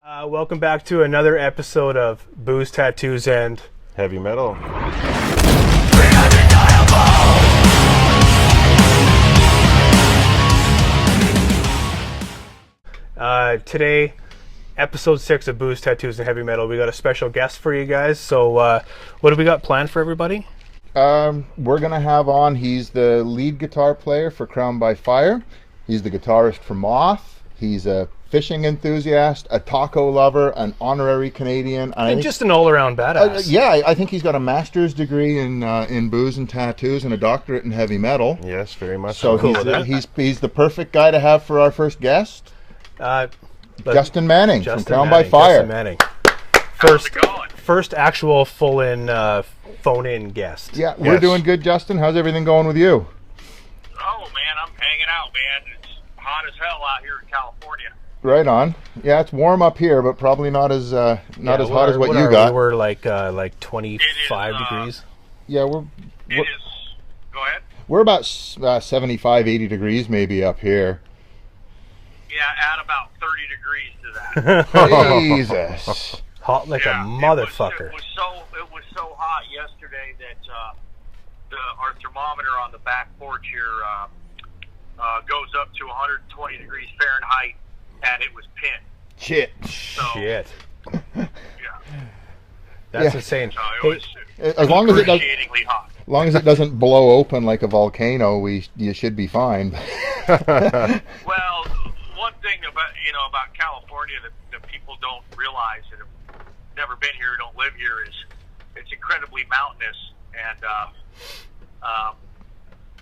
Welcome back to another episode of Booze, Tattoos, and Heavy Metal. Today, episode 6 of Booze, Tattoos, and Heavy Metal. We got a special guest for you guys. So what do we got planned for everybody? We're going to have on, he's the lead guitar player for Crown by Fire. He's the guitarist for Moth. He's a fishing enthusiast, a taco lover, an honorary Canadian. And just an all-around badass. Yeah, I think he's got a master's degree in booze and tattoos and a doctorate in heavy metal. Yes, very much. So he's the perfect guy to have for our first guest. Justin Manning from Crown by Fire. Justin Manning. First actual full-in phone-in guest. Yeah, we're doing good, Justin. How's everything going with you? Oh, man, I'm hanging out, man. It's hot as hell out here in California. Right on. Yeah, it's warm up here, but probably not as hot as what you got. We're like 25 degrees. Yeah, Go ahead. We're about 75, 80 degrees maybe up here. Yeah, add about 30 degrees to that. Jesus. Hot like a motherfucker. It was so hot yesterday that our thermometer on the back porch here goes up to 120 degrees Fahrenheit, and it was pinned. Shit. Shit. Yeah. That's insane. So it was As long as excruciatingly hot. As long as it doesn't blow open like a volcano, you should be fine. Well, one thing about California that people don't realize that have never been here, don't live here, is it's incredibly mountainous, and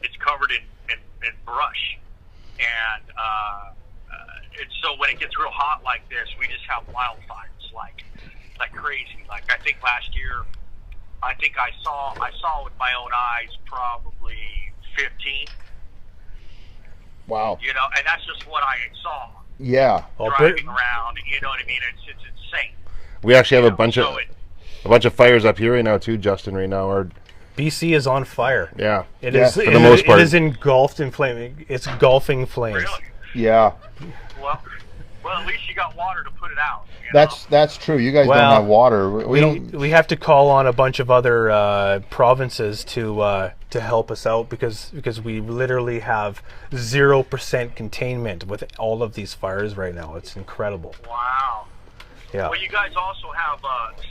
it's covered in brush, and so when it gets real hot like this, we just have wildfires like crazy. Like I think last year, I saw with my own eyes probably 15. Wow. And that's just what I saw. Yeah. Driving around, you know what I mean? It's insane. We actually have a bunch of fires up here right now too, Justin. Right now, BC is on fire. Yeah. It is for the most part. It is engulfed in flame. It's engulfing flames. Really? Yeah. Well, at least you got water to put it out. That's true. You guys don't have water. We have to call on a bunch of other provinces to help us out because we literally have 0% containment with all of these fires right now. It's incredible. Wow. Yeah. Well, you guys also have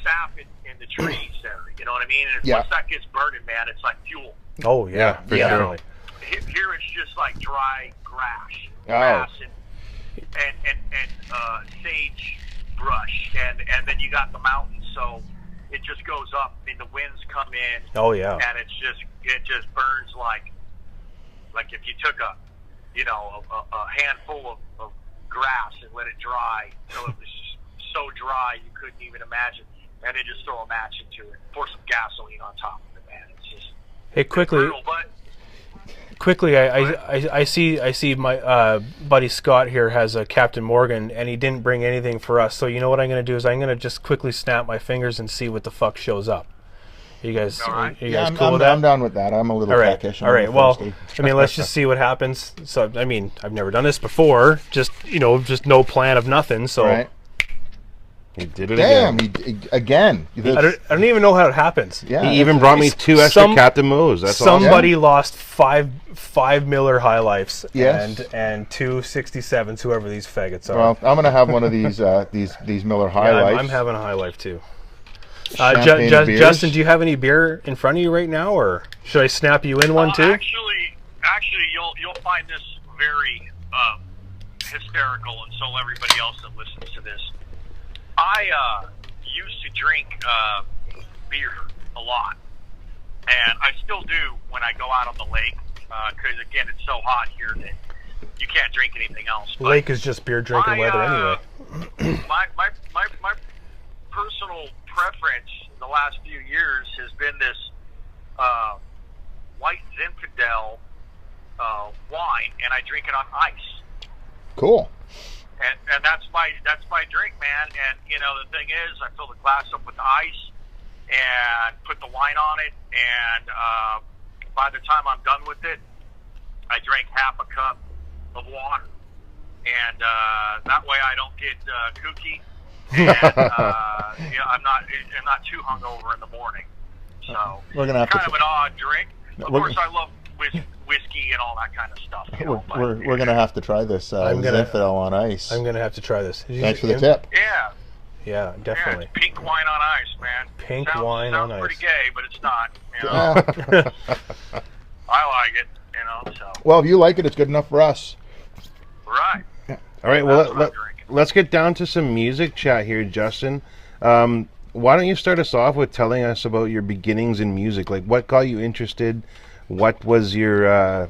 sap in the trees there. You know what I mean? And once that gets burning, man, it's like fuel. Oh yeah, for sure. Here it's just like dry grass and sage brush, and then you got the mountains, so it just goes up, and the winds come in. Oh yeah. And it just burns like if you took a handful of grass and let it dry until it was so dry you couldn't even imagine, and then just throw a match into it, pour some gasoline on top of it, man. It's just Quickly, I see my buddy Scott here has a Captain Morgan, and he didn't bring anything for us. So you know what I'm going to do is I'm going to just quickly snap my fingers and see what the fuck shows up. You guys, right. you guys cool with that? I'm down with that. I'm a little peckish. All right. Well, I mean, let's just see what happens. So, I mean, I've never done this before. Just no plan of nothing. So. Right. He did it again. I don't even know how it happens. Yeah, he even brought me 2 extra Captain Mo's. That's somebody lost five Miller High Lifes yes. and 2 67s, whoever these faggots are. Well, I'm gonna have one of these Miller High Lifes. I'm having a High Life too. Justin, do you have any beer in front of you right now, or should I snap you in one too? Actually, you'll find this very hysterical, and so everybody else that listens to this. I used to drink beer a lot, and I still do when I go out on the lake, because again, it's so hot here that you can't drink anything else. But lake is just beer drinking weather anyway. My personal preference in the last few years has been this White Zinfandel wine, and I drink it on ice. Cool. And that's my drink, man. And the thing is, I fill the glass up with ice and put the wine on it, and by the time I'm done with it, I drank half a cup of water, and that way I don't get kooky, and I'm not too hungover in the morning. So We're gonna have kind to. of an odd drink. Of We're- course, I love whiskey and all that kind of stuff. You know, but, We're gonna have to try this Zinfandel on ice. I'm gonna have to try this. Thanks for the tip. yeah, Yeah, definitely. it's pink wine on ice, man. Pink wine on sounds pretty ice. gay, but it's not. You know? I like it. You know, so Well, if you like it, it's good enough for us. right. All right, That's well, what I'm drinking. let's get down to some music chat here, Justin. Why don't you start us off with telling us about your beginnings in music? Like, what got you interested? What was your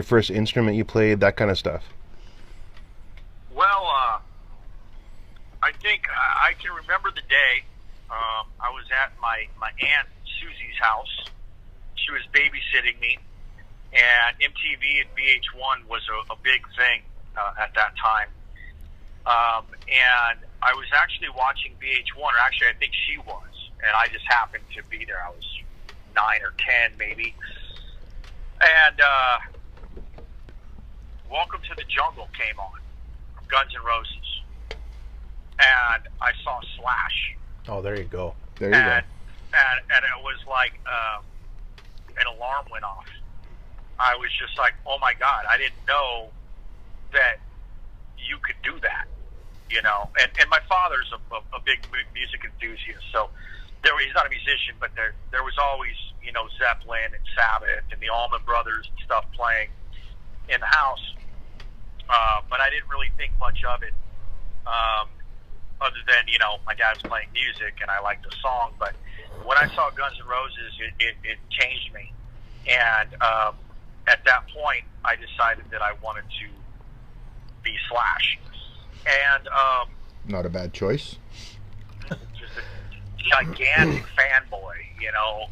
first instrument you played? That kind of stuff. Well, I think I can remember the day I was at my Aunt Susie's house. She was babysitting me, and MTV and VH1 was a big thing at that time. And I was actually watching VH1, or actually I think she was, and I just happened to be there. I was 9 or 10 maybe. And Welcome to the Jungle came on from Guns N' Roses. And I saw Slash. Oh, there you go. There you go. And it was like an alarm went off. I was just like, oh my God, I didn't know that you could do that, you know. And my father's a big music enthusiast, so he's not a musician, but there was always, you know, Zeppelin and Sabbath and the Allman Brothers and stuff playing in the house. But I didn't really think much of it, other than, you know, my dad's playing music and I liked the song. But when I saw Guns N' Roses, it changed me. And at that point, I decided that I wanted to be Slash. And Not a bad choice. just a gigantic fanboy, you know,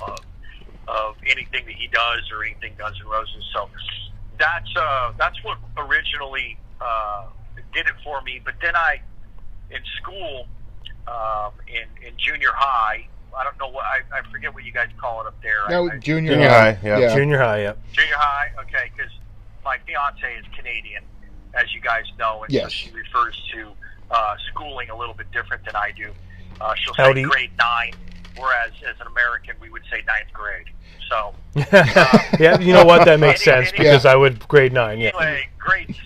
of anything that he does or anything Guns N' Roses. So that's what originally did it for me. But then in school, in junior high, I don't know what I forget what you guys call it up there. No, I junior high, yeah. Junior high, yeah. Junior high, okay, because my fiance is Canadian, as you guys know, and so Yes. she refers to schooling a little bit different than I do. She'll say Howdy. grade 9, whereas as an American we would say 9th grade. So Yeah, you know what? That makes sense Any- because I would grade 9. Yeah. anyway, grade 6,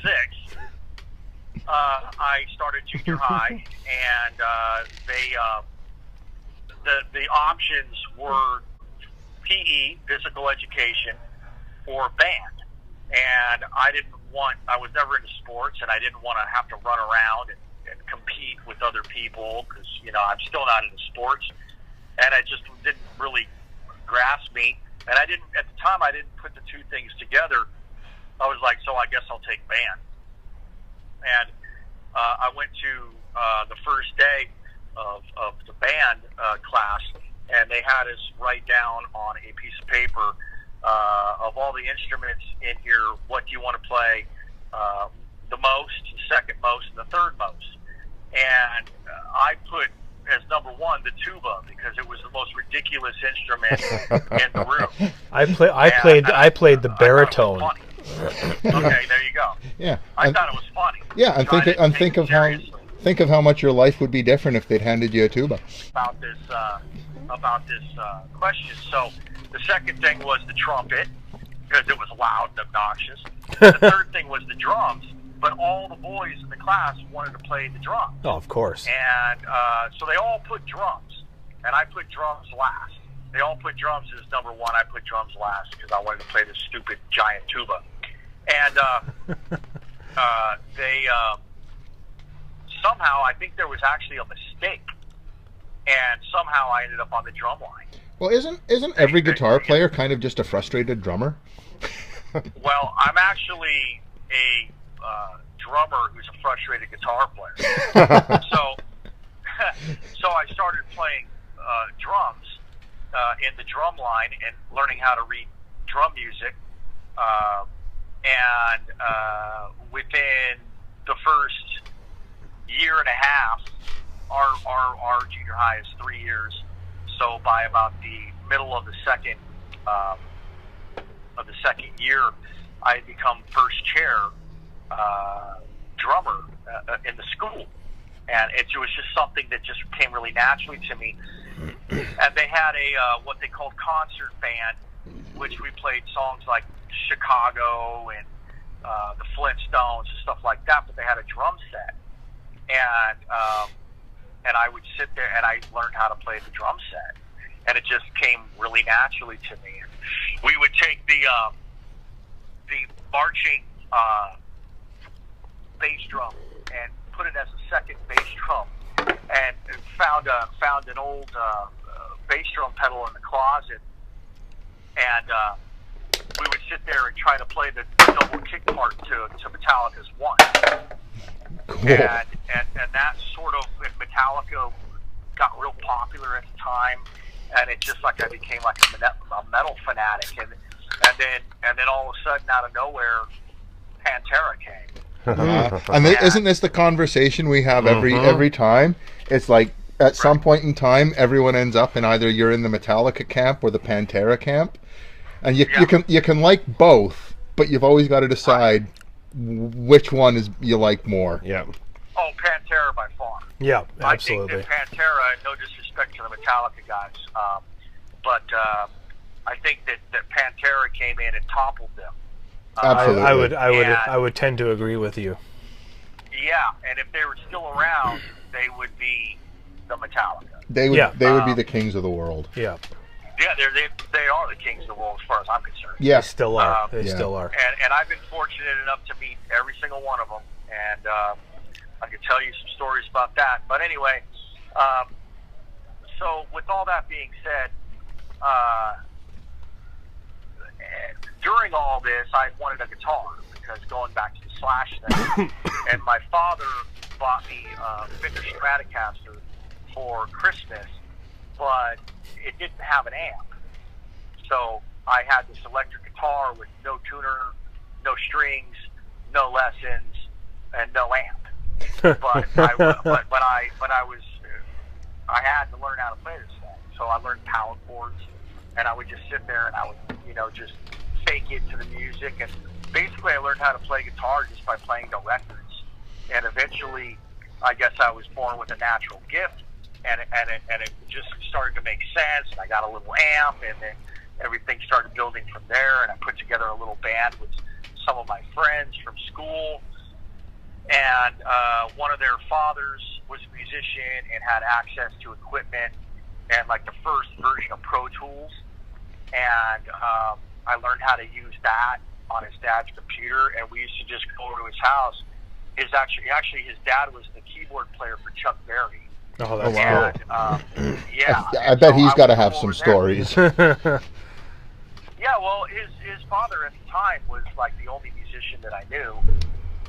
I started junior high, and the options were PE, physical education, or band. And I was never into sports, and I didn't want to have to run around and compete with other people because, you know, I'm still not into sports. And it just didn't really grasp me. And at the time, I didn't put the two things together. I was like, so I guess I'll take band. And I went to the first day of the band class, and they had us write down on a piece of paper of all the instruments in here, what do you want to play the most, second most, and the third most. And I put as number 1 the tuba because it was the most ridiculous instrument in the room. I played the baritone. I thought it was funny. Okay, there you go. Yeah. I thought it was funny. Yeah, and So I didn't think take of it how seriously. think of how much your life would be different if they'd handed you a tuba. about this question. So the second thing was the trumpet because it was loud and obnoxious. The third thing was the drums, but all the boys in the class wanted to play the drums. Oh, of course. And so they all put drums, and I put drums last. They all put drums as number 1. I put drums last because I wanted to play this stupid giant tuba. And they somehow, I think there was actually a mistake, and somehow I ended up on the drum line. Well, isn't every guitar player kind of just a frustrated drummer? Well, I'm actually a drummer who's a frustrated guitar player. So I started playing drums in the drum line and learning how to read drum music. And within the first year and a half, our junior high is 3 years. So by about the middle of the second year, I had become first chair drummer in the school. and it was just something that just came really naturally to me. And they had a what they called concert band, which we played songs like Chicago and the Flintstones and stuff like that. But they had a drum set, and I would sit there and I learned how to play the drum set, and it just came really naturally to me. We would take the marching bass drum and put it as a second bass drum, and found an old bass drum pedal in the closet, and we would sit there and try to play the double kick part to Metallica's One. Cool. And that sort of, Metallica got real popular at the time, and it just like I became like a metal fanatic, and then all of a sudden out of nowhere, Pantera came. And isn't this the conversation we have every time? It's like at some point in time, everyone ends up in either you're in the Metallica camp or the Pantera camp, and you can like both, but you've always got to decide which one is you like more. Yeah. Oh, Pantera by far. Yeah, absolutely. I think that Pantera, no disrespect to the Metallica guys, but I think that Pantera came in and toppled them. Absolutely. I would tend to agree with you. Yeah, and if they were still around, they would be the Metallica. They would be the kings of the world. Yeah. Yeah, they are the kings of the world as far as I'm concerned. Yeah, They still are. They still are. And I've been fortunate enough to meet every single one of them, and I could tell you some stories about that. But anyway, so with all that being said, during all this, I wanted a guitar, because going back to the Slash thing, and my father bought me a Fender Stratocaster for Christmas, but it didn't have an amp. So I had this electric guitar with no tuner, no strings, no lessons, and no amp. But I had to learn how to play this thing. So I learned power chords, and I would just sit there and I would, just fake it to the music. And basically I learned how to play guitar just by playing the records. And eventually, I guess I was born with a natural gift, and it just started to make sense. And I got a little amp, and then everything started building from there. And I put together a little band with some of my friends from school. And one of their fathers was a musician and had access to equipment and like the first version of Pro Tools. And I learned how to use that on his dad's computer, and we used to just go over to his house. Actually, his dad was the keyboard player for Chuck Berry. Oh, that's cool. And, yeah. I bet he's got to have some stories. Yeah, well, his father at the time was like the only musician that I knew,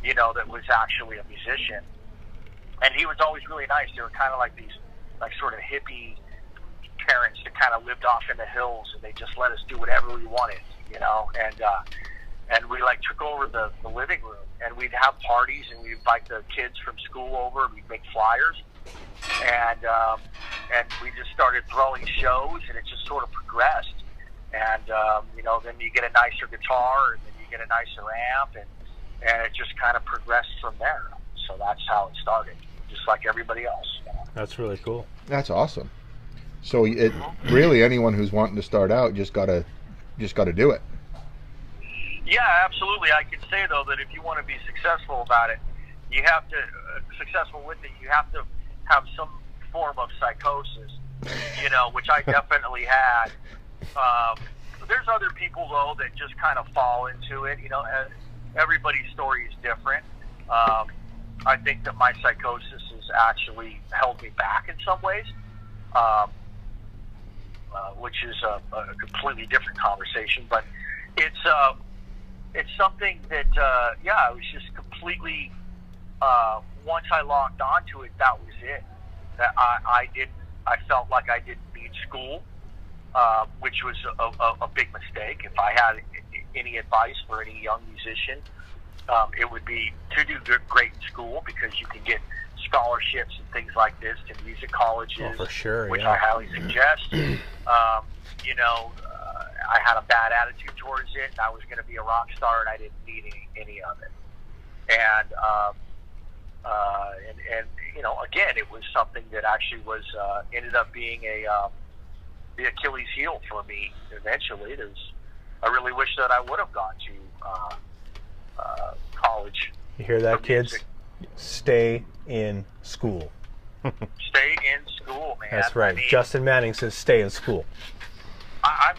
that was actually a musician. And he was always really nice. They were kind of like these, like sort of hippie parents that kind of lived off in the hills, and they just let us do whatever we wanted, and we like took over the living room, and we'd have parties, and we'd invite the kids from school over, and we'd make flyers, and we just started throwing shows, and it just sort of progressed. And then you get a nicer guitar, and then you get a nicer amp, and it just kind of progressed from there. So that's how it started, just like everybody else. That's really cool. That's awesome. So it really, anyone who's wanting to start out just gotta do it. Yeah, absolutely. I can say though that if you want to be successful about it, you have to you have to have some form of psychosis, which I definitely had. There's other people though that just kind of fall into it. Everybody's story is different. I think that my psychosis has actually held me back in some ways. Which is a completely different conversation, but it's something that I was just completely once I locked onto it, that was it. That I felt like I didn't need school, which was a big mistake. If I had any advice for any young musician, it would be to do great in school, because you can get scholarships and things like this to music colleges, for sure, which I highly suggest. I had a bad attitude towards it, and I was going to be a rock star, and I didn't need any of it. And And again, it was something that actually was ended up being the Achilles heel for me eventually. I really wish that I would have gone to college. You hear that, kids? Stay in school. Stay in school, man. That's right. I mean, Justin Manning says stay in school. Now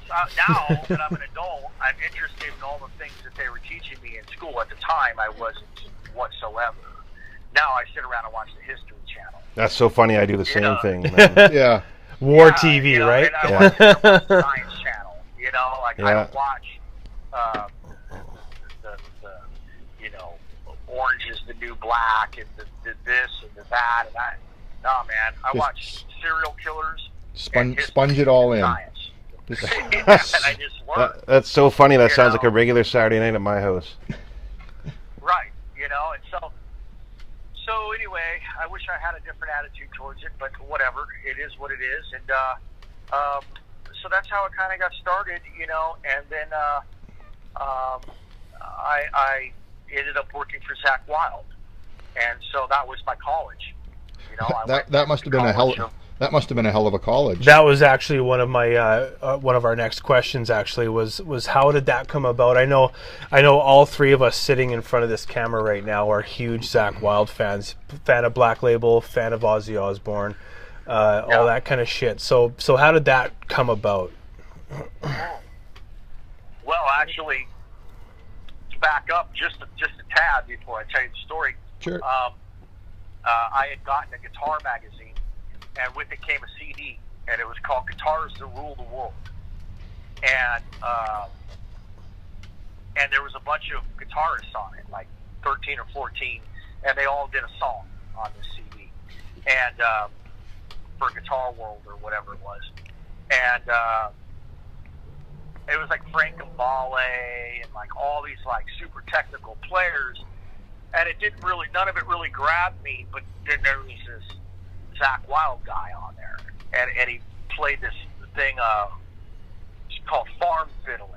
that I'm an adult, I'm interested in all the things that they were teaching me in school. At the time, I wasn't whatsoever. Now I sit around and watch the History Channel. That's so funny. I do the same thing. Yeah. War TV, right? And I watch the Science Channel. I don't watch the Orange is the New Black and the this and the that. And I watch serial killers. Sponge it all in. Science. And I just learn. That's so funny. That sounds like a regular Saturday night at my house. Right. And so anyway, I wish I had a different attitude towards it, but whatever. It is what it is. And so that's how it kind of got started, and then I ended up working for Zakk Wylde. And so that was my college. That must have been a hell of a college. That was actually one of my one of our next questions. Actually, was how did that come about? I know all three of us sitting in front of this camera right now are huge Zakk Wylde fans. Fan of Black Label, fan of Ozzy Osbourne, all that kind of shit. So how did that come about? Well, actually, to back up just a tad before I tell you the story. Sure. I had gotten a guitar magazine, and with it came a CD, and it was called Guitars That Rule the World. And there was a bunch of guitarists on it, like 13 or 14, and they all did a song on this CD, and for Guitar World or whatever it was. And it was like Frank Gambale and like all these like super technical players. And none of it really grabbed me, but then there was this Zakk Wylde guy on there. And he played this thing called Farm Fiddling.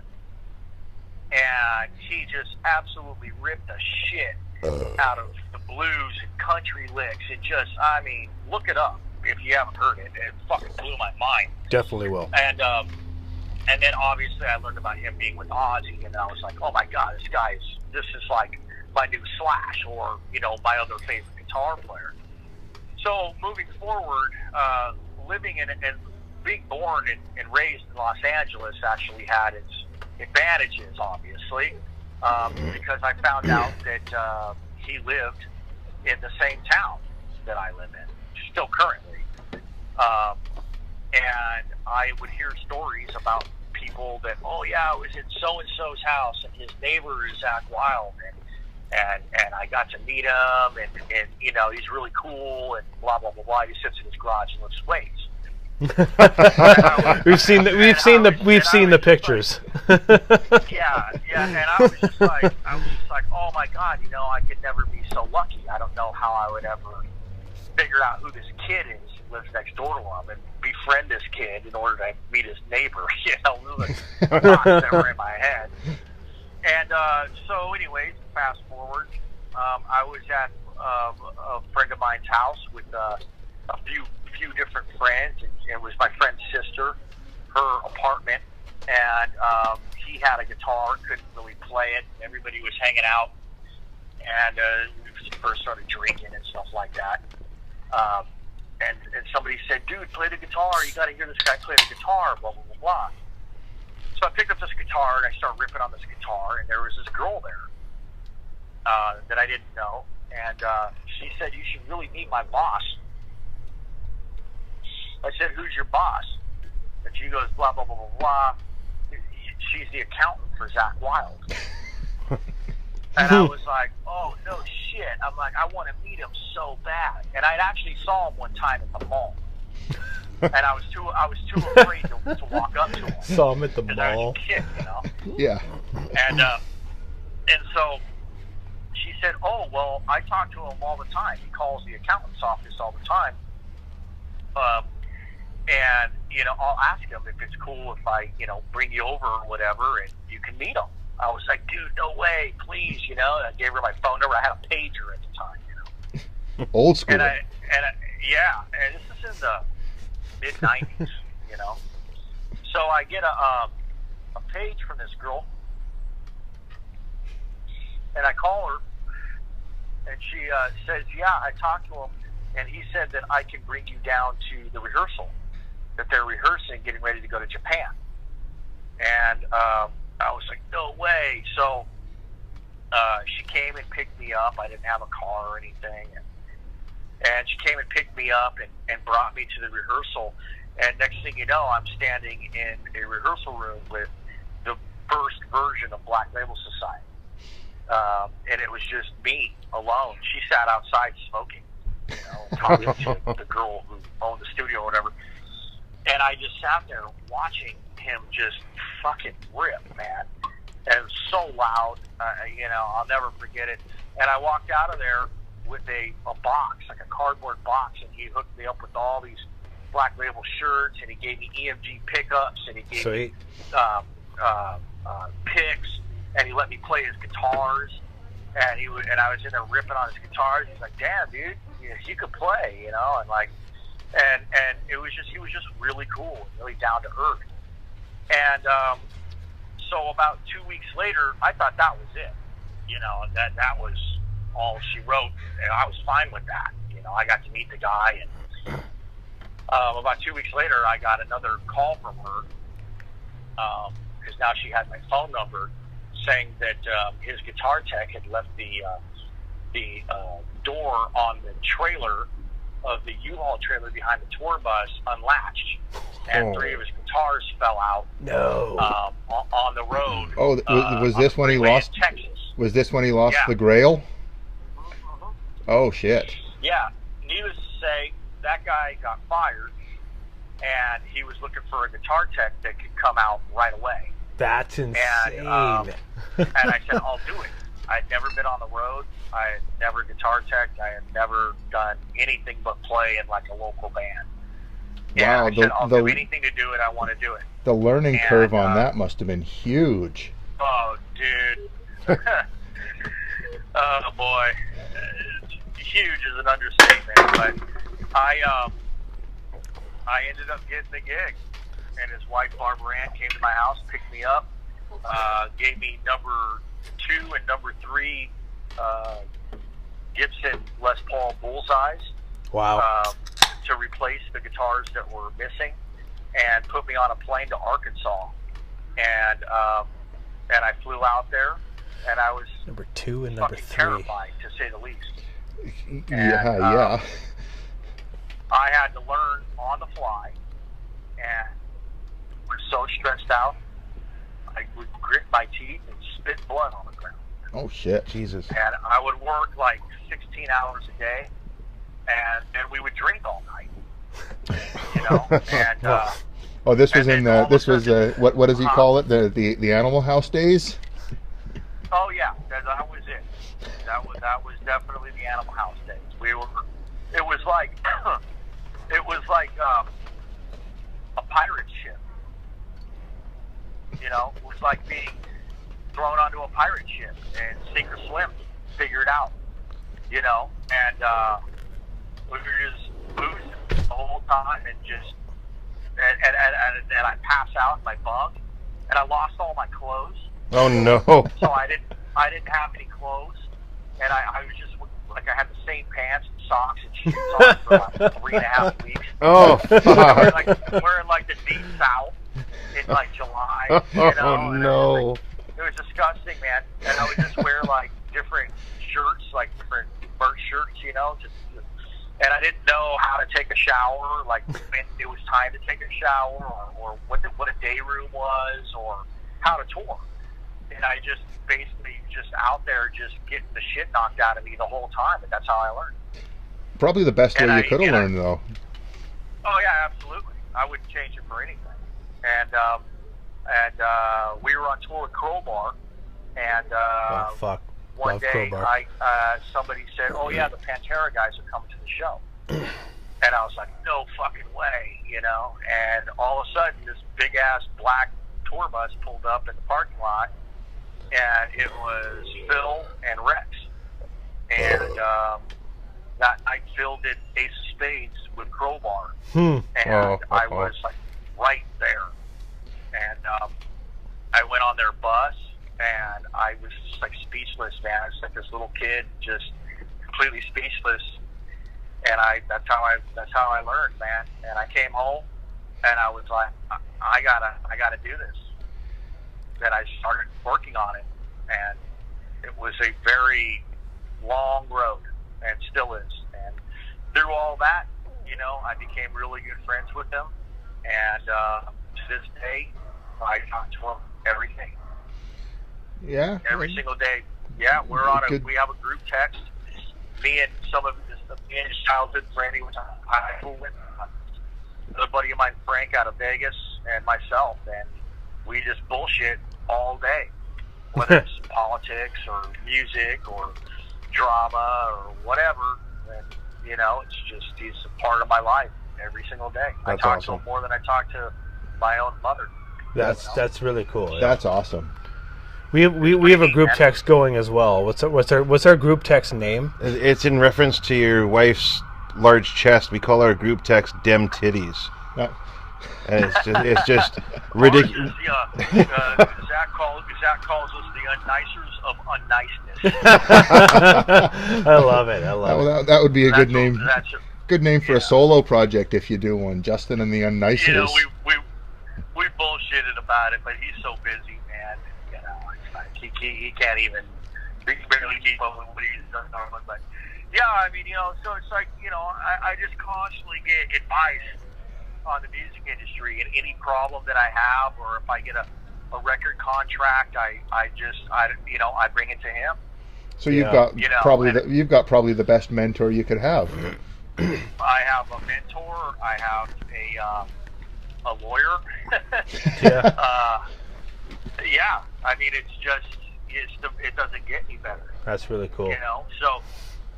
And he just absolutely ripped the shit out of the blues and country licks. And look it up if you haven't heard it. It fucking blew my mind. Definitely will. And then obviously I learned about him being with Ozzy, and I was like, oh my God, this is like my new Slash, or my other favorite guitar player. So moving forward, living and being born and raised in Los Angeles actually had its advantages, obviously, because I found out that he lived in the same town that I live in, still currently, and I would hear stories about people that, oh yeah, I was in so and so's house, and his neighbor is Zakk Wylde, and I got to meet him, and he's really cool, and blah blah blah blah. He sits in his garage and lifts weights. We've seen the pictures. yeah, and I was just like, oh my God, I could never be so lucky. I don't know how I would ever figure out who this kid is who lives next door to him and befriend this kid in order to meet his neighbor. Those are thoughts that were in my head. And so, anyways, fast forward, I was at a friend of mine's house with a few different friends, and it was my friend's sister, her apartment, and he had a guitar, couldn't really play it. Everybody was hanging out, and we first started drinking and stuff like that. And somebody said, dude, play the guitar. You got to hear this guy play the guitar, blah, blah, blah, blah. So I picked up this guitar, and I started ripping on this guitar, and there was this girl there that I didn't know. And she said, you should really meet my boss. I said, who's your boss? And she goes, blah, blah, blah, blah, blah. She's the accountant for Zakk Wylde. And I was like, oh, no shit. I'm like, I want to meet him so bad. And I actually saw him one time at the mall. And I was too afraid to walk up to him. Saw him at the mall. I was a kid, Yeah. And so she said, oh, well, I talk to him all the time. He calls the accountant's office all the time. And, I'll ask him if it's cool if I, bring you over or whatever, and you can meet him. I was like, dude, no way, please, I gave her my phone number. I had a pager at the time, Old school. Yeah, and this is in the mid '90s, you know. So I get a page from this girl, and I call her, and she says, "Yeah, I talked to him, and he said that I can bring you down to the rehearsal, that they're rehearsing, getting ready to go to Japan." And I was like, "No way!" So she came and picked me up. I didn't have a car or anything, and she came and picked me up and brought me to the rehearsal. And next thing you know, I'm standing in a rehearsal room with the first version of Black Label Society. And it was just me alone. She sat outside smoking, you know, talking to the girl who owned the studio or whatever. And I just sat there watching him just fucking rip, man. And it was so loud, you know, I'll never forget it. And I walked out of there with a box, like a cardboard box, and he hooked me up with all these Black Label shirts, and he gave me EMG pickups, and he gave me picks, and he let me play his guitars, and I was in there ripping on his guitars. He's like, "Damn, dude, you could play," you know, and like, and he was just really cool, really down to earth. And so about 2 weeks later, I thought that was it, you know, that was all she wrote, and I was fine with that. You know, I got to meet the guy, and about 2 weeks later, I got another call from her, because now she had my phone number, saying that his guitar tech had left the door on the trailer of the U-Haul trailer behind the tour bus unlatched, and 3 of his guitars fell out. No. On the road. Oh, was this when he lost? Texas. Was this when he lost the Grail? Mm-hmm. Oh shit. Yeah. Needless to say, that guy got fired, and he was looking for a guitar tech that could come out right away. That's insane. And I said, "I'll do it." I'd never been on the road. I had never guitar tech. I had never done anything but play in like a local band. Wow, and I said, I'll do anything to do it. I want to do it. The learning curve on that must have been huge. Oh, dude. Oh, boy. Huge is an understatement. But I ended up getting the gig. And his wife, Barbara Ann, came to my house, picked me up, gave me number 2 and number 3 Gibson Les Paul Bullseyes. Wow. To replace the guitars that were missing, and put me on a plane to Arkansas, and I flew out there, and I was number 2 and number 3 terrified, to say the least. Yeah. I had to learn on the fly, and was so stressed out, I would grit my teeth and spit blood on the ground. Oh shit, Jesus! And I would work like 16 hours a day. And then we would drink all night, you know. And this was in this was what does he call it? The Animal House days. Oh yeah, that was it. That was definitely the Animal House days. It was like a pirate ship. You know, it was like being thrown onto a pirate ship and sink or swim, figure it out. You know, and we were just losing the whole time, and I pass out in my bunk, and I lost all my clothes. Oh no! So I didn't have any clothes, and I was just like, I had the same pants and socks and shoes on for like 3.5 weeks. Oh, wearing like the deep south in like July. You know? Oh no! It was disgusting, man. And I would just wear like different shirts, like different merch shirts, you know, and I didn't know how to take a shower, like when it was time to take a shower, or what a day room was, or how to tour. And I just basically just out there just getting the shit knocked out of me the whole time, and that's how I learned. Probably the best way you could have learned, though. Oh yeah, absolutely. I wouldn't change it for anything. And we were on tour with Crowbar, and one day, somebody said, "Oh yeah, the Pantera guys are coming to the show," and I was like, "No fucking way," you know. And all of a sudden, this big ass black tour bus pulled up in the parking lot, and it was Phil and Rex. And that night, did Ace of Spades with Crowbar, Hmm. and I was like right there. And I went on their bus, and I was just like speechless, man. I was like this little kid, just completely speechless. And that's how I learned, man. And I came home, and I was like, I gotta do this. Then I started working on it, and it was a very long road, and still is. And through all that, you know, I became really good friends with them, and to this day, I talk to them every day. Yeah. Every single day. Yeah, we have a group text. Me and his childhood friend he went to high school with, a buddy of mine, Frank, out of Vegas, and myself, and we just bullshit all day, whether it's politics or music or drama or whatever. And you know, he's a part of my life every single day. I talk to him more than I talk to my own mother. That's really cool. Yeah. That's awesome. We have a group text going as well. What's our group text name? It's in reference to your wife's large chest. We call our group text "Dem Titties," and it's just ridiculous. Zakk calls us the unnicers of unniceness. I love it. I love it. That would be a good name. Good name for a solo project if you do one. Justin and the Unnicers. You know, we bullshitted about it, but he's so busy, man. You know, it's like he can't even barely keep up with what he's done normally. But yeah, I mean, you know, so it's like, you know, I just constantly get advice on the music industry, and any problem that I have, or if I get a record contract, I bring it to him. So you've got probably the best mentor you could have. I have a mentor. I have a lawyer. Yeah. Yeah. I mean, it doesn't get any better. That's really cool. You know, so,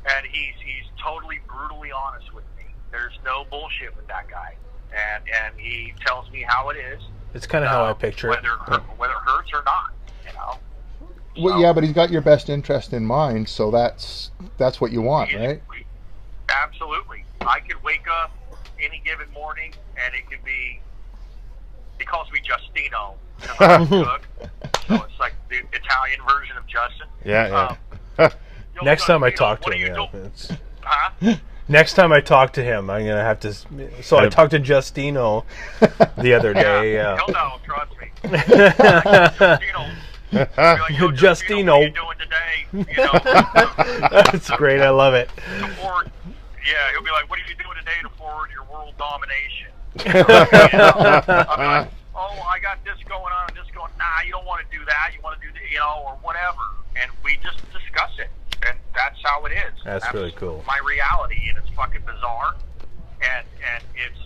and he's totally brutally honest with me. There's no bullshit with that guy, and he tells me how it is. It's kind of how I picture whether it hurts or not. You know. Well, yeah, but he's got your best interest in mind, so that's what you want, right? Absolutely. I could wake up any given morning, and it could be. He calls me Justino. Cook. So it's like the Italian version of Justin. Yeah. Next time I talk to him, next time I talk to him, I'm gonna have to. So I talked to Justino the other day. Yeah. He'll know. Trust me. Justino. Like, Justino. What are you doing today? You know. That's great. I love it. He'll be like, "What are you doing today to forward your world domination?" You know, I'll be like, "Oh, I got this going on and this going. Nah, you don't want to do that. You want to do the, you know, or whatever." And we just discuss it, and that's how it is. That's really cool. My reality, and it's fucking bizarre, and it's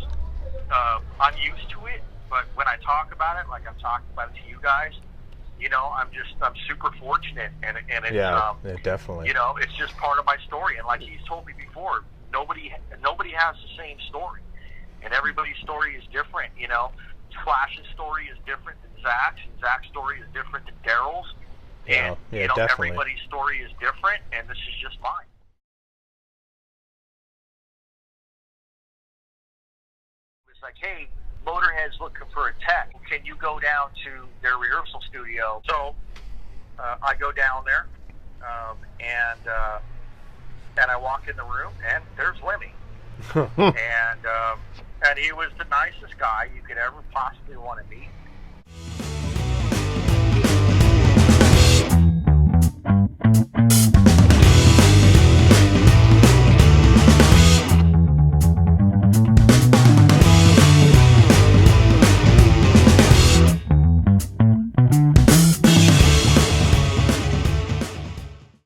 I'm used to it. But when I talk about it, like I'm talking about it to you guys, you know, I'm super fortunate, and it's definitely. You know, it's just part of my story, and like he's told me before, nobody has the same story, and everybody's story is different. You know, Flash's story is different than Zakk's, and Zakk's story is different than Daryl's, and you know, definitely. everybody's story is different, and this is just mine. It's like, hey, Motorhead's looking for a tech. Can you go down to their rehearsal studio? So I go down there, and I walk in the room, and there's Lemmy, and he was the nicest guy you could ever possibly want to meet.